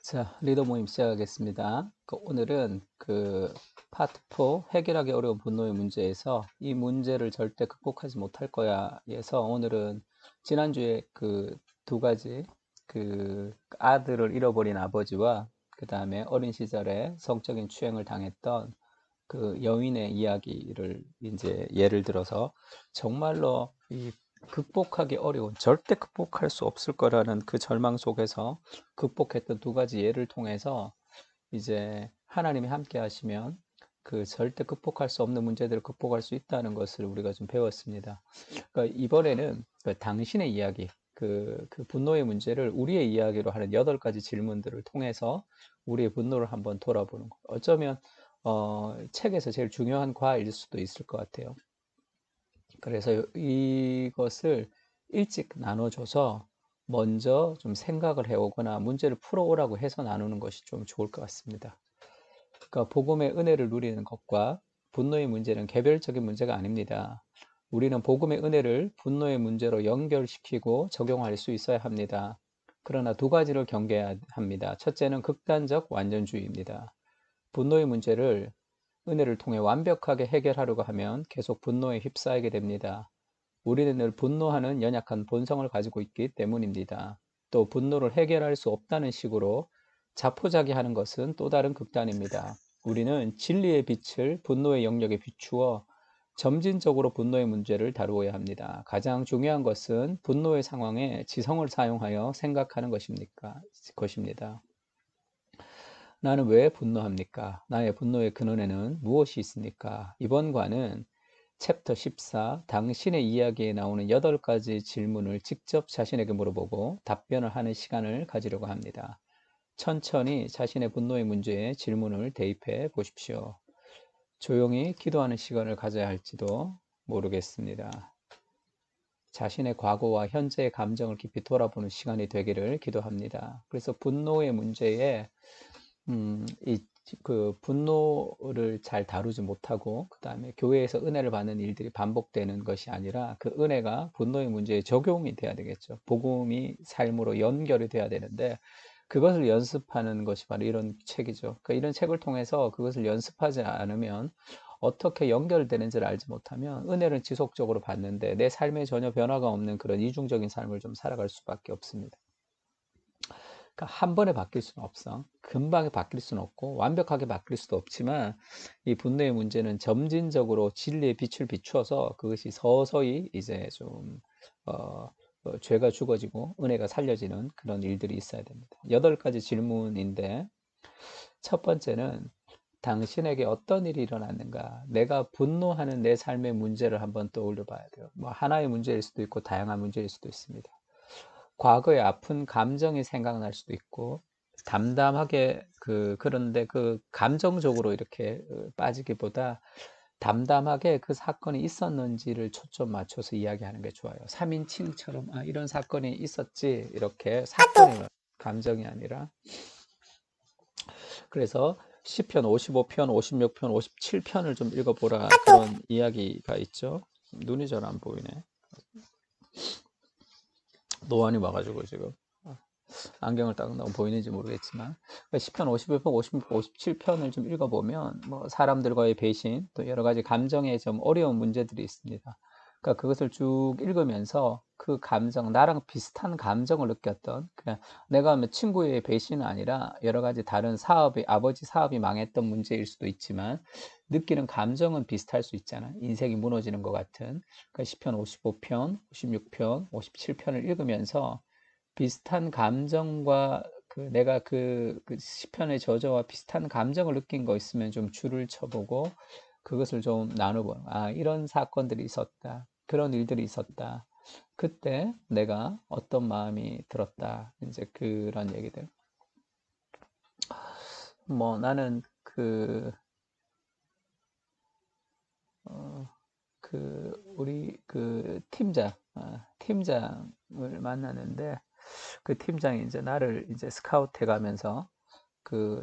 자, 리더 모임 시작하겠습니다. 오늘은 파트 4 해결하기 어려운 분노의 문제에서 이 문제를 절대 극복하지 못할 거야에서 오늘은 지난주에 그 두 가지 아들을 잃어버린 아버지와 그 다음에 어린 시절에 성적인 추행을 당했던 그 여인의 이야기를 이제 예를 들어서 정말로 이 극복하기 어려운, 절대 극복할 수 없을 거라는 그 절망 속에서 극복했던 두 가지 예를 통해서 이제 하나님이 함께 하시면 그 절대 극복할 수 없는 문제들을 극복할 수 있다는 것을 우리가 좀 배웠습니다. 그러니까 이번에는 당신의 이야기, 그 분노의 문제를 우리의 이야기로 하는 8가지 질문들을 통해서 우리의 분노를 한번 돌아보는 거. 어쩌면 책에서 제일 중요한 과일 수도 있을 것 같아요. 그래서 이것을 일찍 나눠줘서 먼저 좀 생각을 해오거나 문제를 풀어오라고 해서 나누는 것이 좀 좋을 것 같습니다. 그러니까 복음의 은혜를 누리는 것과 분노의 문제는 개별적인 문제가 아닙니다. 우리는 복음의 은혜를 분노의 문제로 연결시키고 적용할 수 있어야 합니다. 그러나 두 가지를 경계해야 합니다. 첫째는 극단적 완전주의입니다. 분노의 문제를 은혜를 통해 완벽하게 해결하려고 하면 계속 분노에 휩싸이게 됩니다. 우리는 늘 분노하는 연약한 본성을 가지고 있기 때문입니다. 또 분노를 해결할 수 없다는 식으로 자포자기하는 것은 또 다른 극단입니다. 우리는 진리의 빛을 분노의 영역에 비추어 점진적으로 분노의 문제를 다루어야 합니다. 가장 중요한 것은 분노의 상황에 지성을 사용하여 생각하는 것입니다. 나는 왜 분노합니까? 나의 분노의 근원에는 무엇이 있습니까? 이번과는 챕터 14, 당신의 이야기에 나오는 8가지 질문을 직접 자신에게 물어보고 답변을 하는 시간을 가지려고 합니다. 천천히 자신의 분노의 문제에 질문을 대입해 보십시오. 조용히 기도하는 시간을 가져야 할지도 모르겠습니다. 자신의 과거와 현재의 감정을 깊이 돌아보는 시간이 되기를 기도합니다. 그래서 분노의 문제에 그 분노를 잘 다루지 못하고 그 다음에 교회에서 은혜를 받는 일들이 반복되는 것이 아니라 그 은혜가 분노의 문제에 적용이 돼야 되겠죠. 복음이 삶으로 연결이 돼야 되는데 그것을 연습하는 것이 바로 이런 책이죠. 그러니까 이런 책을 통해서 그것을 연습하지 않으면 어떻게 연결되는지를 알지 못하면 은혜를 지속적으로 받는데 내 삶에 전혀 변화가 없는 그런 이중적인 삶을 좀 살아갈 수밖에 없습니다. 그러니까 한 번에 바뀔 수는 없어. 금방 바뀔 수는 없고 완벽하게 바뀔 수도 없지만 이 분노의 문제는 점진적으로 진리의 빛을 비추어서 그것이 서서히 이제 좀 죄가 죽어지고 은혜가 살려지는 그런 일들이 있어야 됩니다. 8가지 질문인데 첫 번째는 당신에게 어떤 일이 일어났는가? 내가 분노하는 내 삶의 문제를 한번 떠올려 봐야 돼요. 뭐 하나의 문제일 수도 있고 다양한 문제일 수도 있습니다. 과거의 아픈 감정이 생각날 수도 있고 담담하게 그런데 그 감정적으로 이렇게 빠지기보다 담담하게 그 사건이 있었는지를 초점 맞춰서 이야기하는 게 좋아요. 3인칭처럼 이런 사건이 있었지 이렇게 사건이 감정이 아니라 그래서 시편 55편, 56편, 57편을 좀 읽어보라 그런 이야기가 있죠. 눈이 잘 안 보이네. 노안이 와가지고 지금 안경을 딱 넣으면 보이는지 모르겠지만 시편 51편, 56, 57편을 좀 읽어보면 뭐 사람들과의 배신 또 여러 가지 감정에 좀 어려운 문제들이 있습니다. 그러니까 그것을 쭉 읽으면서 그 감정, 나랑 비슷한 감정을 느꼈던 그냥 내가 뭐 친구의 배신은 아니라 여러 가지 다른 아버지 사업이 망했던 문제일 수도 있지만 느끼는 감정은 비슷할 수 있잖아. 인생이 무너지는 것 같은. 그러니까 시편 55편, 56편, 57편을 읽으면서 비슷한 감정과 내가 그 시편의 저자와 비슷한 감정을 느낀 거 있으면 좀 줄을 쳐보고 그것을 좀 나눠보는 이런 사건들이 있었다. 그런 일들이 있었다. 그때 내가 어떤 마음이 들었다. 이제 그런 얘기들. 뭐 나는 어, 우리 팀장을 만나는데 그 팀장이 이제 나를 이제 스카우트 가면서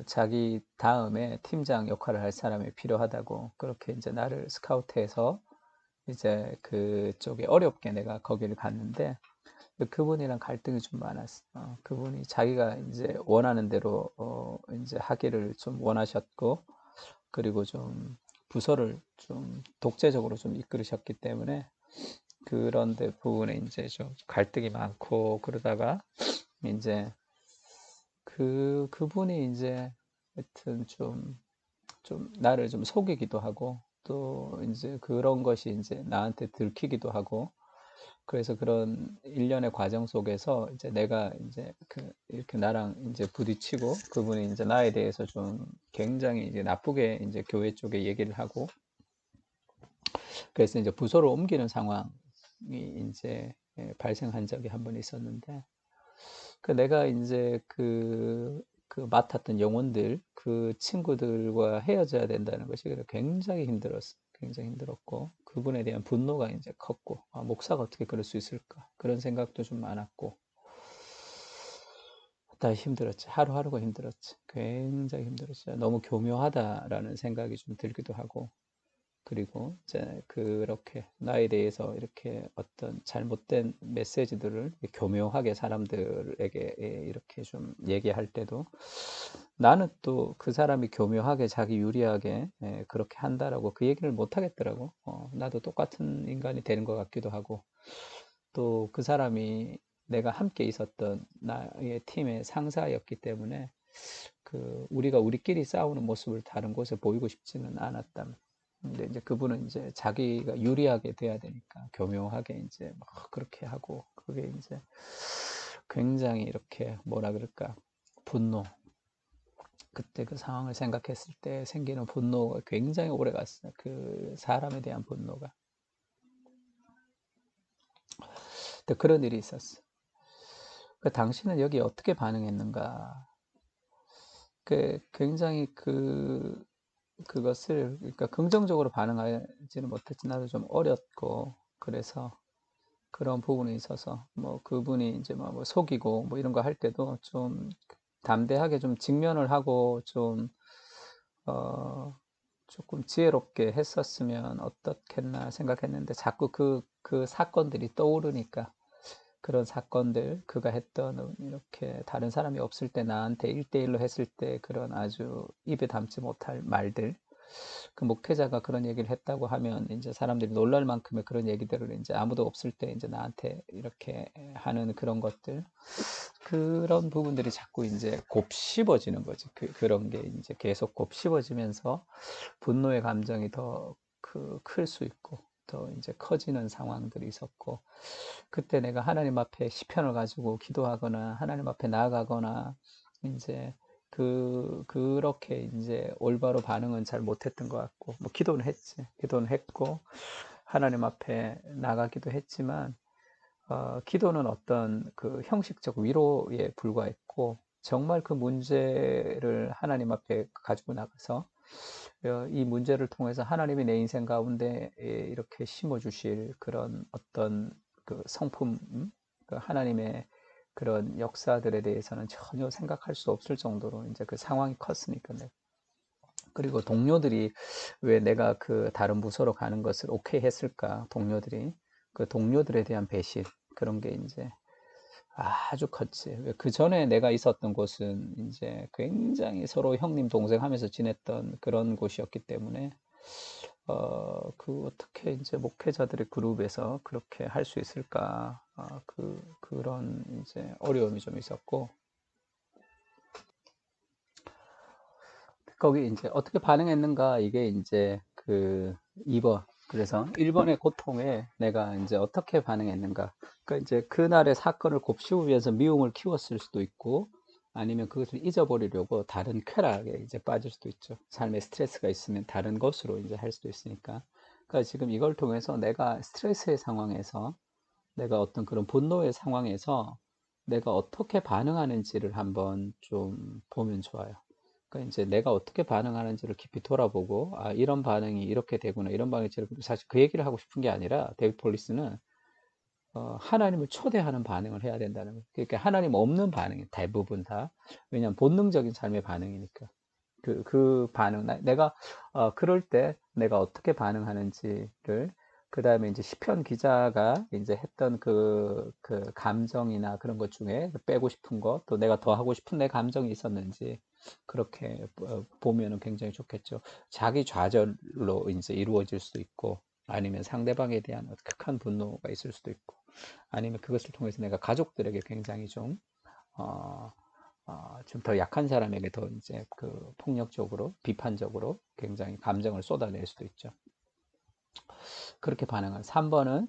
자기 다음에 팀장 역할을 할 사람이 필요하다고 그렇게 이제 나를 스카우트해서 이제 그쪽에 어렵게 내가 거기를 갔는데 그분이랑 갈등이 좀 많았어. 그분이 자기가 이제 원하는 대로 이제 하기를 좀 원하셨고, 그리고 좀 부서를 좀 독재적으로 좀 이끌으셨기 때문에 그런데 부분에 이제 좀 갈등이 많고 그러다가 이제 그분이 이제 하여튼 좀 나를 좀 속이기도 하고 또 이제 그런 것이 이제 나한테 들키기도 하고 그래서 그런 일련의 과정 속에서 이제 내가 이제 이렇게 나랑 이제 부딪히고 그분이 이제 나에 대해서 좀 굉장히 이제 나쁘게 이제 교회 쪽에 얘기를 하고 그래서 이제 부서를 옮기는 상황이 이제 발생한 적이 한 번 있었는데 내가 이제 그 맡았던 영혼들 그 친구들과 헤어져야 된다는 것이 굉장히 힘들었어. 굉장히 힘들었고 그분에 대한 분노가 이제 컸고 목사가 어떻게 그럴 수 있을까 그런 생각도 좀 많았고 다 힘들었지. 하루하루가 힘들었지. 굉장히 힘들었어요. 너무 교묘하다라는 생각이 좀 들기도 하고 그리고 이제 그렇게 나에 대해서 이렇게 어떤 잘못된 메시지들을 교묘하게 사람들에게 이렇게 좀 얘기할 때도 나는 또 그 사람이 교묘하게 자기 유리하게 그렇게 한다라고 그 얘기를 못 하겠더라고. 나도 똑같은 인간이 되는 것 같기도 하고 또 그 사람이 내가 함께 있었던 나의 팀의 상사였기 때문에 우리가 우리끼리 싸우는 모습을 다른 곳에 보이고 싶지는 않았다. 근데 이제 그분은 이제 자기가 유리하게 돼야 되니까 교묘하게 이제 막 그렇게 하고 그게 이제 굉장히 이렇게 뭐라 그럴까 분노 그때 그 상황을 생각했을 때 생기는 분노가 굉장히 오래 갔어요. 그 사람에 대한 분노가. 근데 그런 일이 있었어. 당신은 여기 어떻게 반응했는가? 굉장히 그것을 그러니까 긍정적으로 반응하지는 못했지. 나도 좀 어렸고 그래서 그런 부분에 있어서 뭐 그분이 이제 뭐 속이고 뭐 이런 거 할 때도 좀 담대하게 좀 직면을 하고 좀 조금 지혜롭게 했었으면 어떻겠나 생각했는데 자꾸 그 사건들이 떠오르니까 그런 사건들 그가 했던 이렇게 다른 사람이 없을 때 나한테 1대1로 했을 때 그런 아주 입에 담지 못할 말들 그 목회자가 그런 얘기를 했다고 하면 이제 사람들이 놀랄 만큼의 그런 얘기들을 이제 아무도 없을 때 이제 나한테 이렇게 하는 그런 것들 그런 부분들이 자꾸 이제 곱씹어지는 거지. 그런 게 이제 계속 곱씹어지면서 분노의 감정이 더 클 수 있고 더 이제 커지는 상황들이 있었고 그때 내가 하나님 앞에 시편을 가지고 기도하거나 하나님 앞에 나아가거나 이제 그렇게 이제 올바로 반응은 잘 못했던 것 같고 뭐 기도는 했지. 기도는 했고 하나님 앞에 나가기도 했지만 기도는 어떤 그 형식적 위로에 불과했고 정말 그 문제를 하나님 앞에 가지고 나가서 이 문제를 통해서 하나님이 내 인생 가운데 이렇게 심어 주실 그런 어떤 그 성품, 그 하나님의 그런 역사들에 대해서는 전혀 생각할 수 없을 정도로 이제 그 상황이 컸으니까. 그리고 동료들이 왜 내가 그 다른 부서로 가는 것을 오케이 했을까? 동료들이 그 동료들에 대한 배신 그런 게 이제 아주 컸지. 그 전에 내가 있었던 곳은 이제 굉장히 서로 형님 동생 하면서 지냈던 그런 곳이었기 때문에 어떻게 이제 목회자들의 그룹에서 그렇게 할 수 있을까? 그런 이제 어려움이 좀 있었고 거기 이제 어떻게 반응했는가 이게 이제 2번 그래서 1번의 고통에 내가 이제 어떻게 반응했는가 그러니까 이제 그날의 사건을 곱씹으면서 위해서 미움을 키웠을 수도 있고 아니면 그것을 잊어버리려고 다른 쾌락에 이제 빠질 수도 있죠. 삶에 스트레스가 있으면 다른 것으로 이제 할 수도 있으니까. 그러니까 지금 이걸 통해서 내가 스트레스의 상황에서 내가 어떤 그런 분노의 상황에서 내가 어떻게 반응하는지를 한번 좀 보면 좋아요. 그러니까 이제 내가 어떻게 반응하는지를 깊이 돌아보고, 이런 반응이 이렇게 되구나, 이런 반응이 저렇게, 사실 그 얘기를 하고 싶은 게 아니라, 데이비드 폴리스는, 하나님을 초대하는 반응을 해야 된다는 거예요. 그러니까 하나님 없는 반응이 대부분 다. 왜냐하면 본능적인 삶의 반응이니까. 그 반응, 내가, 그럴 때 내가 어떻게 반응하는지를 그 다음에 이제 시편 기자가 이제 했던 그 감정이나 그런 것 중에 빼고 싶은 것, 또 내가 더 하고 싶은 내 감정이 있었는지, 그렇게 보면은 굉장히 좋겠죠. 자기 좌절로 이제 이루어질 수도 있고, 아니면 상대방에 대한 극한 분노가 있을 수도 있고, 아니면 그것을 통해서 내가 가족들에게 굉장히 좀, 어, 좀 더 약한 사람에게 더 이제 그 폭력적으로, 비판적으로 굉장히 감정을 쏟아낼 수도 있죠. 그렇게 반응을. 3번은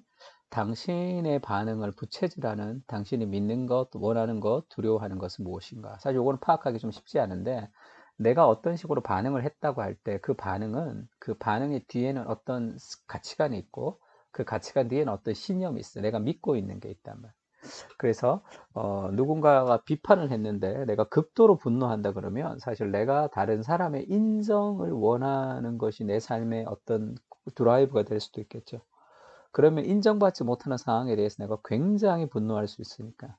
당신의 반응을 부채질하는 당신이 믿는 것, 원하는 것, 두려워하는 것은 무엇인가. 사실 이거는 파악하기 좀 쉽지 않은데 내가 어떤 식으로 반응을 했다고 할 때 그 반응은 그 반응의 뒤에는 어떤 가치관이 있고 그 가치관 뒤에는 어떤 신념이 있어. 내가 믿고 있는 게 있단 말이야. 그래서 누군가가 비판을 했는데 내가 극도로 분노한다 그러면 사실 내가 다른 사람의 인정을 원하는 것이 내 삶의 어떤 드라이브가 될 수도 있겠죠. 그러면 인정받지 못하는 상황에 대해서 내가 굉장히 분노할 수 있으니까.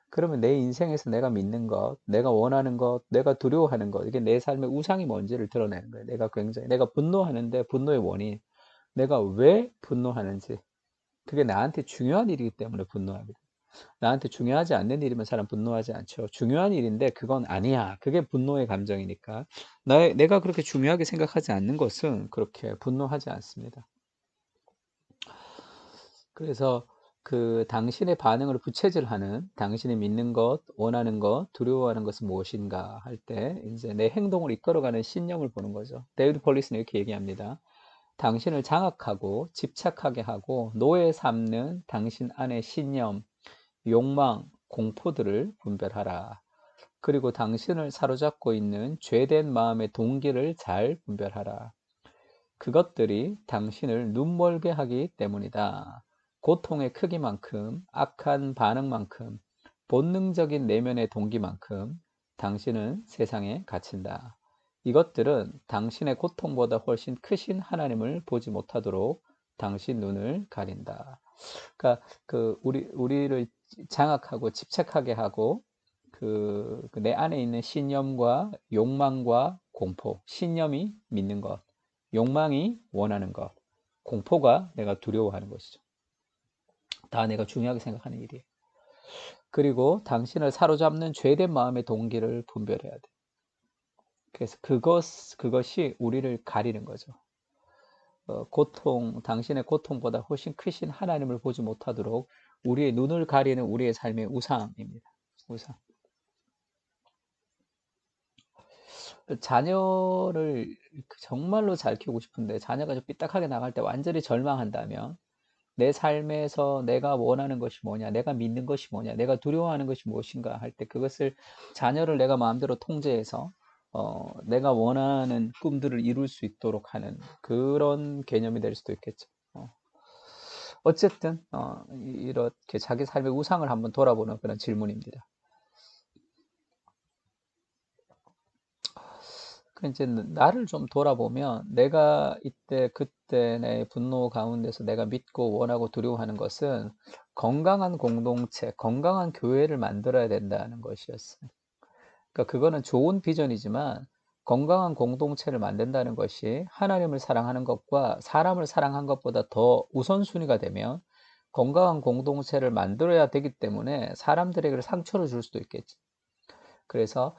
그러면 내 인생에서 내가 믿는 것, 내가 원하는 것, 내가 두려워하는 것, 이게 내 삶의 우상이 뭔지를 드러내는 거예요. 내가 분노하는데 분노의 원인, 내가 왜 분노하는지, 그게 나한테 중요한 일이기 때문에 분노하거든. 나한테 중요하지 않는 일이면 사람 분노하지 않죠. 중요한 일인데 그건 아니야. 그게 분노의 감정이니까. 내가 그렇게 중요하게 생각하지 않는 것은 그렇게 분노하지 않습니다. 그래서 그 당신의 반응을 부채질하는 당신이 믿는 것, 원하는 것, 두려워하는 것은 무엇인가 할 때 이제 내 행동을 이끌어가는 신념을 보는 거죠. 데이비드 폴리스는 이렇게 얘기합니다. 당신을 장악하고 집착하게 하고 노예 삼는 당신 안의 신념, 욕망, 공포들을 분별하라. 그리고 당신을 사로잡고 있는 죄된 마음의 동기를 잘 분별하라. 그것들이 당신을 눈멀게 하기 때문이다. 고통의 크기만큼, 악한 반응만큼, 본능적인 내면의 동기만큼 당신은 세상에 갇힌다. 이것들은 당신의 고통보다 훨씬 크신 하나님을 보지 못하도록 당신 눈을 가린다. 그러니까 우리를 장악하고 집착하게 하고 내 안에 있는 신념과 욕망과 공포, 신념이 믿는 것, 욕망이 원하는 것, 공포가 내가 두려워하는 것이죠. 다 내가 중요하게 생각하는 일이에요. 그리고 당신을 사로잡는 죄된 마음의 동기를 분별해야 돼. 그래서 그것이 우리를 가리는 거죠. 당신의 고통보다 훨씬 크신 하나님을 보지 못하도록 우리의 눈을 가리는 우리의 삶의 우상입니다. 우상. 자녀를 정말로 잘 키우고 싶은데 자녀가 좀 삐딱하게 나갈 때 완전히 절망한다면 내 삶에서 내가 원하는 것이 뭐냐, 내가 믿는 것이 뭐냐, 내가 두려워하는 것이 무엇인가 할 때 그것을 자녀를 내가 마음대로 통제해서 내가 원하는 꿈들을 이룰 수 있도록 하는 그런 개념이 될 수도 있겠죠. 어쨌든 이렇게 자기 삶의 우상을 한번 돌아보는 그런 질문입니다. 그 이제 나를 좀 돌아보면 내가 이때 그때 내 분노 가운데서 내가 믿고 원하고 두려워하는 것은 건강한 공동체, 건강한 교회를 만들어야 된다는 것이었어요. 그러니까 그거는 좋은 비전이지만 건강한 공동체를 만든다는 것이 하나님을 사랑하는 것과 사람을 사랑한 것보다 더 우선순위가 되면 건강한 공동체를 만들어야 되기 때문에 사람들에게 상처를 줄 수도 있겠지. 그래서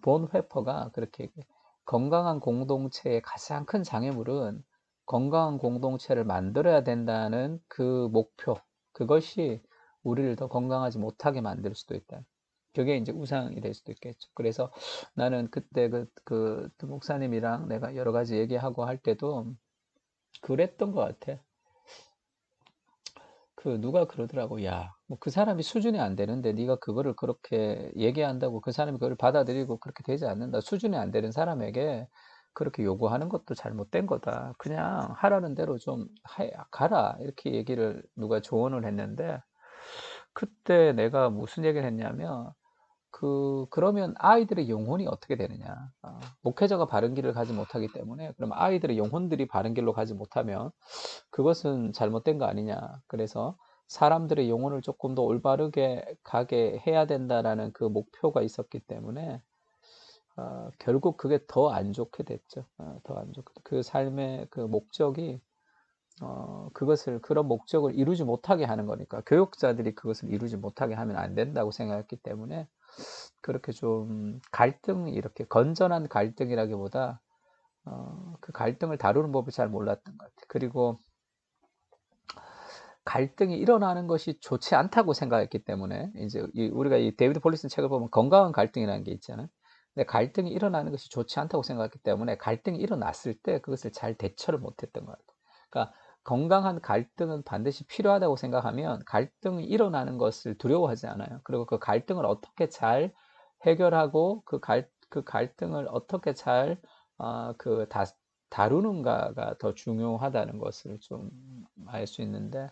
본 회퍼가 그렇게 얘기해요. 건강한 공동체의 가장 큰 장애물은 건강한 공동체를 만들어야 된다는 그 목표, 그것이 우리를 더 건강하지 못하게 만들 수도 있다. 그게 이제 우상이 될 수도 있겠죠. 그래서 나는 그때 그 목사님이랑 내가 여러 가지 얘기하고 할 때도 그랬던 것 같아. 누가 그러더라고. 야, 뭐 그 사람이 수준이 안 되는데 네가 그거를 그렇게 얘기한다고 그 사람이 그걸 받아들이고 그렇게 되지 않는다. 수준이 안 되는 사람에게 그렇게 요구하는 것도 잘못된 거다. 그냥 하라는 대로 좀 가라. 이렇게 얘기를 누가 조언을 했는데 그때 내가 무슨 얘기를 했냐면 그러면 아이들의 영혼이 어떻게 되느냐. 목회자가 바른 길을 가지 못하기 때문에 그럼 아이들의 영혼들이 바른 길로 가지 못하면 그것은 잘못된 거 아니냐. 그래서 사람들의 영혼을 조금 더 올바르게 가게 해야 된다라는 그 목표가 있었기 때문에 결국 그게 더 안 좋게 됐죠. 더 안 좋게. 그 삶의 그 목적이 그런 목적을 이루지 못하게 하는 거니까 교육자들이 그것을 이루지 못하게 하면 안 된다고 생각했기 때문에 그렇게 좀 갈등이 이렇게 건전한 갈등이라기보다 그 갈등을 다루는 법을 잘 몰랐던 것 같아요. 그리고 갈등이 일어나는 것이 좋지 않다고 생각했기 때문에 이제 우리가 이 데이비드 폴리슨 책을 보면 건강한 갈등이라는 게 있잖아요. 근데 갈등이 일어나는 것이 좋지 않다고 생각했기 때문에 갈등이 일어났을 때 그것을 잘 대처를 못했던 것 같아요. 그러니까 건강한 갈등은 반드시 필요하다고 생각하면 갈등이 일어나는 것을 두려워하지 않아요. 그리고 그 갈등을 어떻게 잘 해결하고 그 갈등을 어떻게 잘 다루는가가 더 중요하다는 것을 좀 알 수 있는데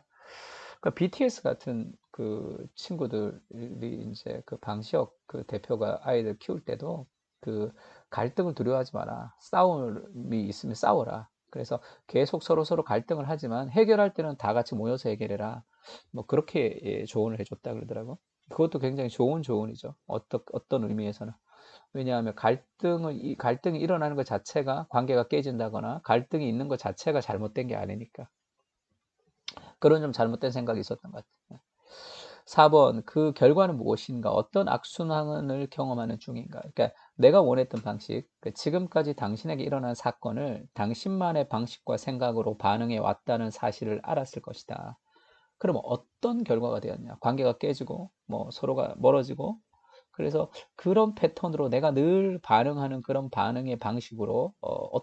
그러니까 BTS 같은 그 친구들이 이제 그 방시혁 그 대표가 아이들 키울 때도 그 갈등을 두려워하지 마라. 싸움이 있으면 싸워라. 그래서 계속 서로 갈등을 하지만 해결할 때는 다 같이 모여서 해결해라. 뭐 그렇게 조언을 해줬다 그러더라고. 그것도 굉장히 좋은 조언이죠. 어떤 의미에서는. 왜냐하면 이 갈등이 일어나는 것 자체가 관계가 깨진다거나 갈등이 있는 것 자체가 잘못된 게 아니니까. 그런 좀 잘못된 생각이 있었던 것 같아요. 4번, 그 결과는 무엇인가? 어떤 악순환을 경험하는 중인가? 그러니까 내가 원했던 방식, 지금까지 당신에게 일어난 사건을 당신만의 방식과 생각으로 반응해 왔다는 사실을 알았을 것이다. 그럼 어떤 결과가 되었냐? 관계가 깨지고, 뭐 서로가 멀어지고, 그래서 그런 패턴으로 내가 늘 반응하는 그런 반응의 방식으로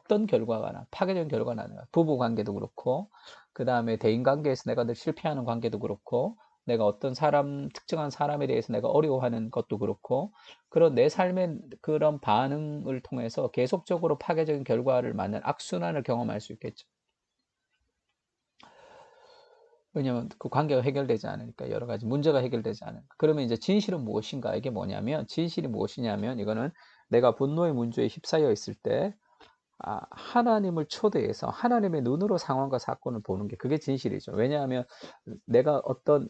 떤 결과가 파괴적인 결과가 나느냐. 부부 관계도 그렇고, 그 다음에 대인 관계에서 내가 늘 실패하는 관계도 그렇고, 내가 어떤 특정한 사람에 대해서 내가 어려워하는 것도 그렇고, 그런 내 삶의 그런 반응을 통해서 계속적으로 파괴적인 결과를 맞는 악순환을 경험할 수 있겠죠. 왜냐하면 그 관계가 해결되지 않으니까 여러 가지 문제가 해결되지 않으니까. 그러면 이제 진실은 무엇인가? 이게 뭐냐면 진실이 무엇이냐면 이거는 내가 분노의 문제에 휩싸여 있을 때 하나님을 초대해서 하나님의 눈으로 상황과 사건을 보는 게 그게 진실이죠. 왜냐하면 내가 어떤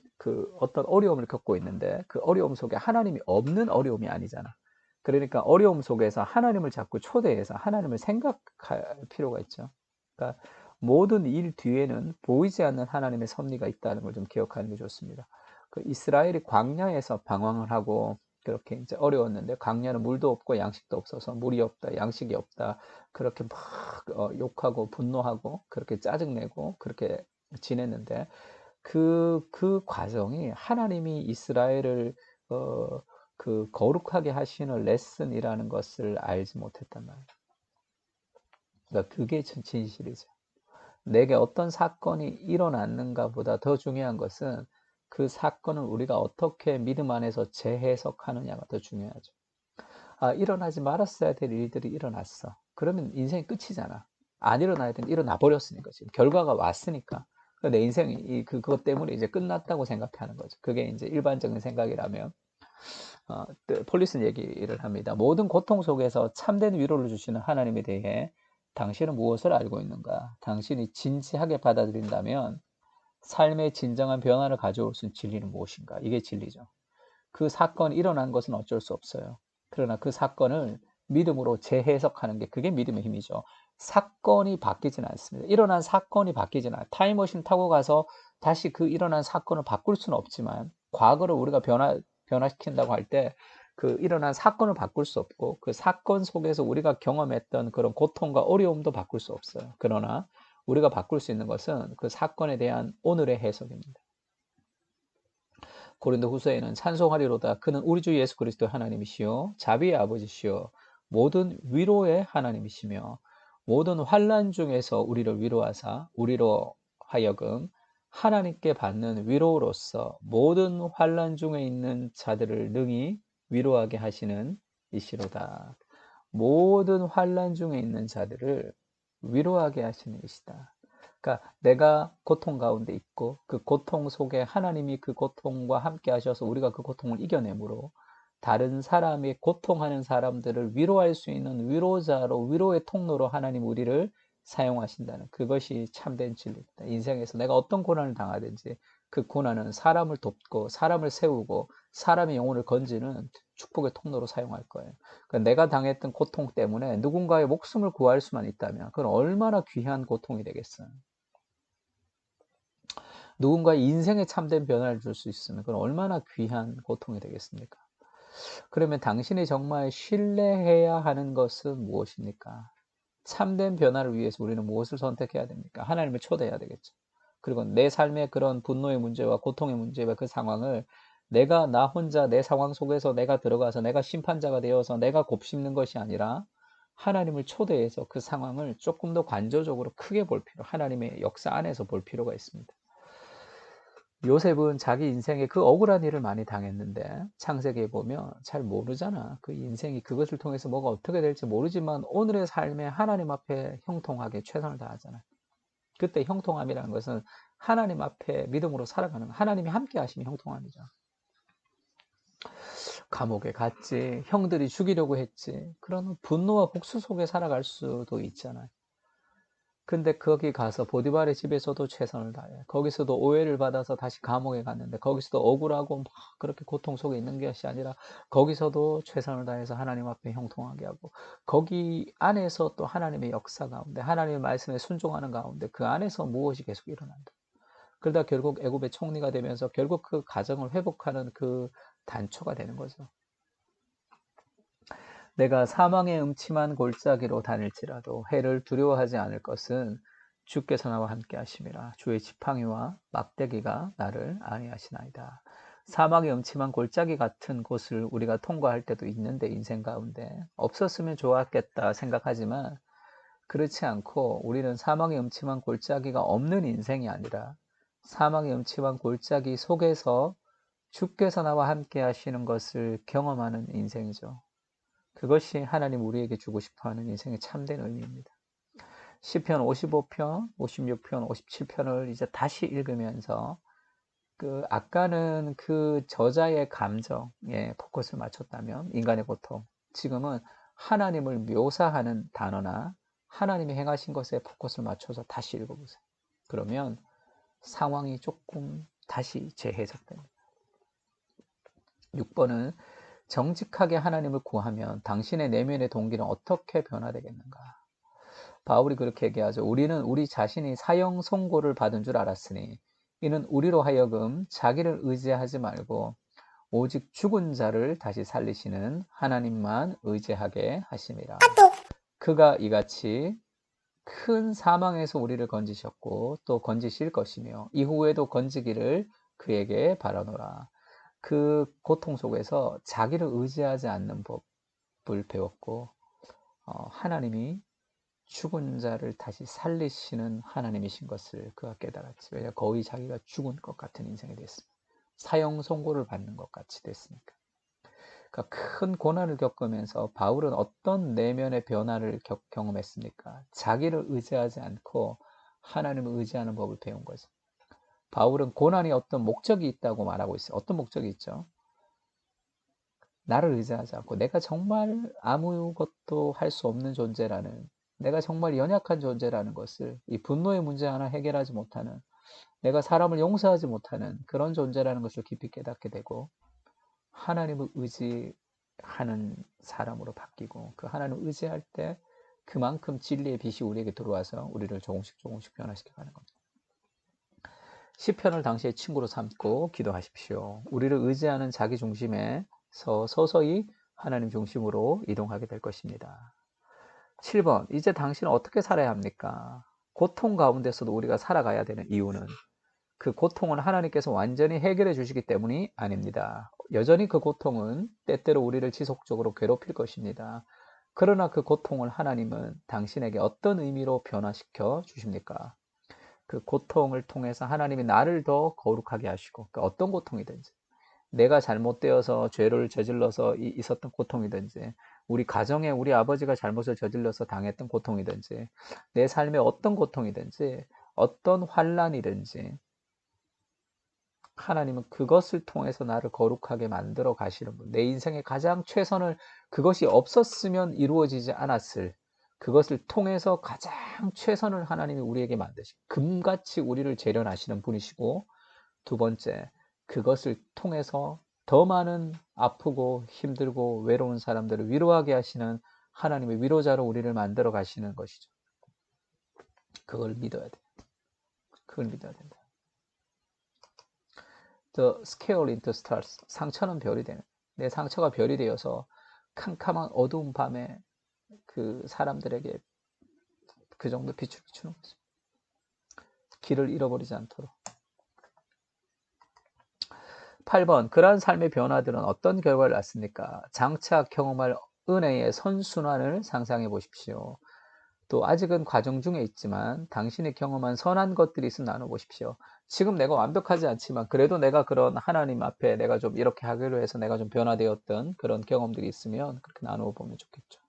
어려움을 겪고 있는데 그 어려움 속에 하나님이 없는 어려움이 아니잖아. 그러니까 어려움 속에서 하나님을 자꾸 초대해서 하나님을 생각할 필요가 있죠. 그러니까 모든 일 뒤에는 보이지 않는 하나님의 섭리가 있다는 걸 좀 기억하는 게 좋습니다. 그 이스라엘이 광야에서 방황을 하고 그렇게 이제 어려웠는데 광야는 물도 없고 양식도 없어서 물이 없다, 양식이 없다. 그렇게 막 욕하고 분노하고 그렇게 짜증내고 그렇게 지냈는데 그 과정이 하나님이 이스라엘을 어, 그 거룩하게 하시는 레슨이라는 것을 알지 못했단 말이에요. 그러니까 그게 진실이죠. 내게 어떤 사건이 일어났는가 보다 더 중요한 것은 그 사건을 우리가 어떻게 믿음 안에서 재해석하느냐가 더 중요하죠. 일어나지 말았어야 될 일들이 일어났어. 그러면 인생이 끝이잖아. 안 일어나야 되는데 일어나 버렸으니까 지금 결과가 왔으니까 내 인생이 그것 때문에 이제 끝났다고 생각하는 거죠. 그게 이제 일반적인 생각이라면 폴리슨 얘기를 합니다. 모든 고통 속에서 참된 위로를 주시는 하나님에 대해 당신은 무엇을 알고 있는가? 당신이 진지하게 받아들인다면 삶의 진정한 변화를 가져올 수 있는 진리는 무엇인가? 이게 진리죠. 그 사건이 일어난 것은 어쩔 수 없어요. 그러나 그 사건을 믿음으로 재해석하는 게 그게 믿음의 힘이죠. 사건이 바뀌지는 않습니다. 일어난 사건이 바뀌지는 않아요. 타임머신 타고 가서 다시 그 일어난 사건을 바꿀 수는 없지만 과거를 우리가 변화시킨다고 할 때 그 일어난 사건을 바꿀 수 없고 그 사건 속에서 우리가 경험했던 그런 고통과 어려움도 바꿀 수 없어요. 그러나 우리가 바꿀 수 있는 것은 그 사건에 대한 오늘의 해석입니다. 고린도 후서에는 찬송하리로다. 그는 우리 주 예수 그리스도 하나님이시요 자비의 아버지시요 모든 위로의 하나님이시며 모든 환난 중에서 우리를 위로하사 우리로 하여금 하나님께 받는 위로로서 모든 환난 중에 있는 자들을 능히 위로하게 하시는 이시로다. 모든 환난 중에 있는 자들을 위로하게 하시는 이시다. 그러니까 내가 고통 가운데 있고 그 고통 속에 하나님이 그 고통과 함께 하셔서 우리가 그 고통을 이겨내므로 다른 사람이 고통하는 사람들을 위로할 수 있는 위로자로 위로의 통로로 하나님 우리를 사용하신다는 그것이 참된 진리입니다. 인생에서 내가 어떤 고난을 당하든지 그 고난은 사람을 돕고 사람을 세우고 사람의 영혼을 건지는 축복의 통로로 사용할 거예요. 그러니까 내가 당했던 고통 때문에 누군가의 목숨을 구할 수만 있다면 그건 얼마나 귀한 고통이 되겠어요. 누군가의 인생에 참된 변화를 줄 수 있으면 그건 얼마나 귀한 고통이 되겠습니까? 그러면 당신이 정말 신뢰해야 하는 것은 무엇입니까? 참된 변화를 위해서 우리는 무엇을 선택해야 됩니까? 하나님을 초대해야 되겠죠. 그리고 내 삶의 그런 분노의 문제와 고통의 문제와 그 상황을 내가 나 혼자 내 상황 속에서 내가 들어가서 내가 심판자가 되어서 내가 곱씹는 것이 아니라 하나님을 초대해서 그 상황을 조금 더 관조적으로 크게 볼 필요, 하나님의 역사 안에서 볼 필요가 있습니다. 요셉은 자기 인생에 그 억울한 일을 많이 당했는데 창세기에 보면 잘 모르잖아. 그 인생이 그것을 통해서 뭐가 어떻게 될지 모르지만 오늘의 삶에 하나님 앞에 형통하게 최선을 다하잖아요. 그때 형통함이라는 것은 하나님 앞에 믿음으로 살아가는 거. 하나님이 함께 하시면 형통함이죠. 감옥에 갔지, 형들이 죽이려고 했지. 그런 분노와 복수 속에 살아갈 수도 있잖아요. 근데 거기 가서 보디발의 집에서도 최선을 다해. 거기서도 오해를 받아서 다시 감옥에 갔는데 거기서도 억울하고 막 그렇게 고통 속에 있는 것이 아니라 거기서도 최선을 다해서 하나님 앞에 형통하게 하고 거기 안에서 또 하나님의 역사 가운데 하나님의 말씀에 순종하는 가운데 그 안에서 무엇이 계속 일어난다. 그러다 결국 애굽의 총리가 되면서 결국 그 가정을 회복하는 그 단초가 되는 거죠. 내가 사망의 음침한 골짜기로 다닐지라도 해를 두려워하지 않을 것은 주께서 나와 함께 하심이라. 주의 지팡이와 막대기가 나를 안위하시나이다. 사막의 음침한 골짜기 같은 곳을 우리가 통과할 때도 있는데 인생 가운데 없었으면 좋았겠다 생각하지만 그렇지 않고 우리는 사막의 음침한 골짜기가 없는 인생이 아니라 사막의 음침한 골짜기 속에서 주께서 나와 함께 하시는 것을 경험하는 인생이죠. 그것이 하나님 우리에게 주고 싶어하는 인생의 참된 의미입니다. 시편 55편, 56편, 57편을 이제 다시 읽으면서 그 아까는 그 저자의 감정에 포커스를 맞췄다면 인간의 고통, 지금은 하나님을 묘사하는 단어나 하나님이 행하신 것에 포커스를 맞춰서 다시 읽어보세요. 그러면 상황이 조금 다시 재해석됩니다. 6번은 정직하게 하나님을 구하면 당신의 내면의 동기는 어떻게 변화되겠는가? 바울이 그렇게 얘기하죠. 우리는 우리 자신이 사형 선고를 받은 줄 알았으니 이는 우리로 하여금 자기를 의지하지 말고 오직 죽은 자를 다시 살리시는 하나님만 의지하게 하심이라. 그가 이같이 큰 사망에서 우리를 건지셨고 또 건지실 것이며 이후에도 건지기를 그에게 바라노라. 그 고통 속에서 자기를 의지하지 않는 법을 배웠고 하나님이 죽은 자를 다시 살리시는 하나님이신 것을 그가 깨달았지. 왜냐 거의 자기가 죽은 것 같은 인생이 됐습니다. 사형 선고를 받는 것 같이 됐으니까. 그러니까 큰 고난을 겪으면서 바울은 어떤 내면의 변화를 경험했습니까? 자기를 의지하지 않고 하나님을 의지하는 법을 배운 거죠. 바울은 고난이 어떤 목적이 있다고 말하고 있어요. 어떤 목적이 있죠? 나를 의지하지 않고 내가 정말 아무것도 할 수 없는 존재라는, 내가 정말 연약한 존재라는 것을, 이 분노의 문제 하나 해결하지 못하는, 내가 사람을 용서하지 못하는 그런 존재라는 것을 깊이 깨닫게 되고 하나님을 의지하는 사람으로 바뀌고 그 하나님을 의지할 때 그만큼 진리의 빛이 우리에게 들어와서 우리를 조금씩 조금씩 변화시켜 가는 겁니다. 시편을 당시의 친구로 삼고 기도하십시오. 우리를 의지하는 자기 중심에서 서서히 하나님 중심으로 이동하게 될 것입니다. 7번, 이제 당신은 어떻게 살아야 합니까? 고통 가운데서도 우리가 살아가야 되는 이유는 그 고통은 하나님께서 완전히 해결해 주시기 때문이 아닙니다. 여전히 그 고통은 때때로 우리를 지속적으로 괴롭힐 것입니다. 그러나 그 고통을 하나님은 당신에게 어떤 의미로 변화시켜 주십니까? 그 고통을 통해서 하나님이 나를 더 거룩하게 하시고, 그 어떤 고통이든지, 내가 잘못되어서 죄를 저질러서 있었던 고통이든지, 우리 가정에 우리 아버지가 잘못을 저질러서 당했던 고통이든지, 내 삶에 어떤 고통이든지, 어떤 환난이든지, 하나님은 그것을 통해서 나를 거룩하게 만들어 가시는 분, 내 인생의 가장 최선을, 그것이 없었으면 이루어지지 않았을, 그것을 통해서 가장 최선을 하나님이 우리에게 만드시고 금같이 우리를 재련하시는 분이시고, 두 번째, 그것을 통해서 더 많은 아프고 힘들고 외로운 사람들을 위로하게 하시는 하나님의 위로자로 우리를 만들어 가시는 것이죠. 그걸 믿어야 돼. 그걸 믿어야 된다. The scale into stars. 상처는 별이 되는. 내 상처가 별이 되어서 캄캄한 어두운 밤에 그 사람들에게 그 정도 빛을 비추는 거죠. 길을 잃어버리지 않도록. 8번. 그러한 삶의 변화들은 어떤 결과를 낳습니까? 장차 경험할 은혜의 선순환을 상상해 보십시오. 또 아직은 과정 중에 있지만 당신이 경험한 선한 것들이 있으면 나눠보십시오. 지금 내가 완벽하지 않지만 그래도 내가 그런 하나님 앞에 내가 좀 이렇게 하기로 해서 내가 좀 변화되었던 그런 경험들이 있으면 그렇게 나누어 보면 좋겠죠.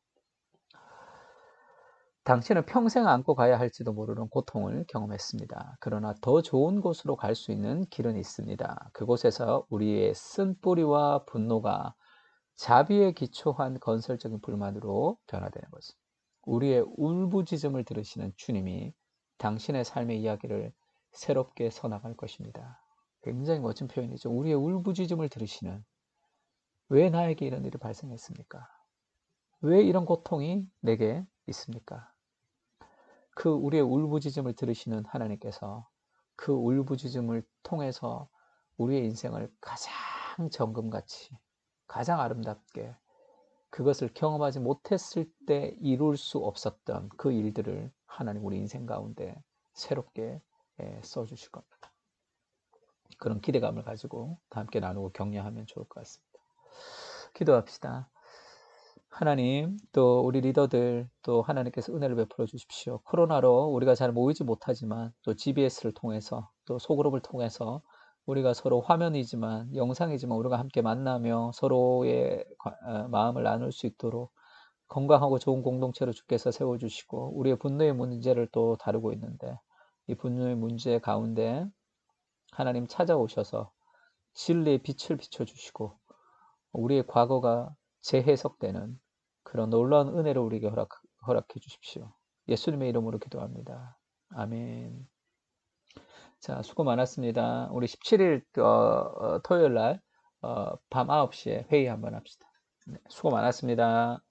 당신은 평생 안고 가야 할지도 모르는 고통을 경험했습니다. 그러나 더 좋은 곳으로 갈 수 있는 길은 있습니다. 그곳에서 우리의 쓴뿌리와 분노가 자비에 기초한 건설적인 불만으로 변화되는 거죠. 우리의 울부짖음을 들으시는 주님이 당신의 삶의 이야기를 새롭게 써나갈 것입니다. 굉장히 멋진 표현이죠. 우리의 울부짖음을 들으시는, 왜 나에게 이런 일이 발생했습니까? 왜 이런 고통이 내게 있습니까? 그 우리의 울부짖음을 들으시는 하나님께서 그 울부짖음을 통해서 우리의 인생을 가장 정금같이, 가장 아름답게, 그것을 경험하지 못했을 때 이룰 수 없었던 그 일들을 하나님 우리 인생 가운데 새롭게 써주실 겁니다. 그런 기대감을 가지고 다 함께 나누고 격려하면 좋을 것 같습니다. 기도합시다. 하나님, 또 우리 리더들 또 하나님께서 은혜를 베풀어 주십시오. 코로나로 우리가 잘 모이지 못하지만 또 GBS를 통해서 또 소그룹을 통해서 우리가 서로 화면이지만 영상이지만 우리가 함께 만나며 서로의 마음을 나눌 수 있도록 건강하고 좋은 공동체로 주께서 세워주시고 우리의 분노의 문제를 또 다루고 있는데 이 분노의 문제 가운데 하나님 찾아오셔서 진리의 빛을 비춰주시고 우리의 과거가 재해석되는 그런 놀라운 은혜를 우리에게 허락해 주십시오. 예수님의 이름으로 기도합니다. 아멘. 자, 수고 많았습니다. 우리 17일 토요일 날 밤 9시에 회의 한번 합시다. 네, 수고 많았습니다.